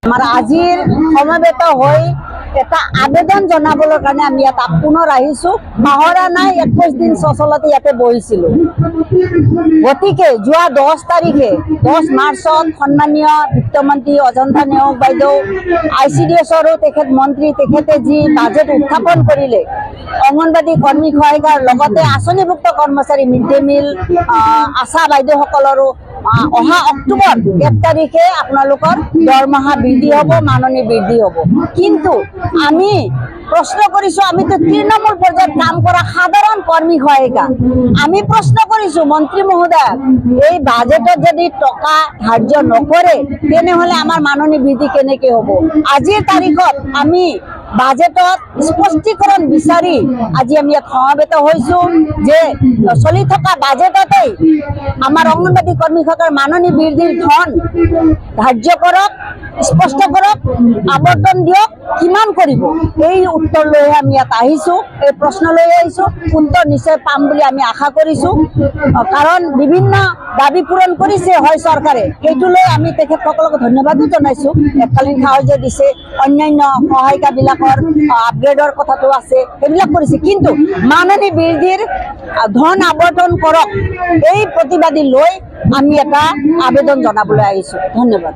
আমাৰ আজিৰ সমবেত হৈ এটা আবেদন জনাবৰ কাৰণে আমি ইয়াত পুনৰ আহিছোঁ। পাহৰা নাই 21 দিন সচলতে ইয়াতে বহিছিলোঁ। গতিকে যোৱা 10 তাৰিখে 10 মাৰ্চত সন্মানীয় বিত্তমন্ত্ৰী অজন্তা নেওগ বাইদেউ ICDSৰো তেখেত মন্ত্ৰী তেখেতে যি বাজেট উত্থাপন কৰিলে অংগনবাদী কৰ্মী সহায়িকাৰ লগতে আঁচনিভুক্ত কৰ্মচাৰী মিড ডে মিল আশা বাইদেউসকলৰো অহা অক্টোবৰ 1 তাৰিখে আপোনালোকৰ দৰমহা বৃদ্ধি হ'ব, মাননি বৃদ্ধি হ'ব। কিন্তু আমি প্রশ্ন করিছো, আমি তো তৃণমূল পর্যায়ে কাম করা সাধারণ কর্মী সহায়িকা। আমি প্রশ্ন করিছো মন্ত্রী মহোদয়, এই বাজেটত যদি টকা ধার্য নকৰে তেনেহলে আমাৰ মাননি বৃদ্ধি কেনেকে হব? আজিৰ তাৰিখত আমি বাজেটত স্পষ্টীকৰণ বিচাৰি আজি আমি ইয়াত সমবেত হৈছোঁ যে চলি থকা বাজেটতেই আমাৰ অংগনবাদী কৰ্মীসকলৰ মাননি বৃদ্ধিৰ ধন ধাৰ্য কৰক, স্পষ্ট কৰক, আবণ্টন দিয়ক, কিমান কৰিব এই উত্তৰ লৈ আমি ইয়াত আহিছোঁ। এই প্ৰশ্ন লৈ আহিছোঁ, উত্তৰ নিশ্চয় পাম বুলি আমি আশা কৰিছোঁ। কাৰণ বিভিন্ন দাবী পূৰণ কৰিছে হয় চৰকাৰে, সেইটো লৈ আমি তেখেতসকলক ধন্যবাদো জনাইছোঁ। এককালীন সাহায্য দিছে, অন্যান্য সহায়িকাবিলাকৰ আপগ্ৰেডৰ কথাটো আছে, সেইবিলাক কৰিছে। কিন্তু মাননি বৃদ্ধিৰ ধন আবণ্টন কৰক, এই প্ৰতিবাদী লৈ আমি এটা আবেদন জনাবলৈ আহিছোঁ। ধন্যবাদ।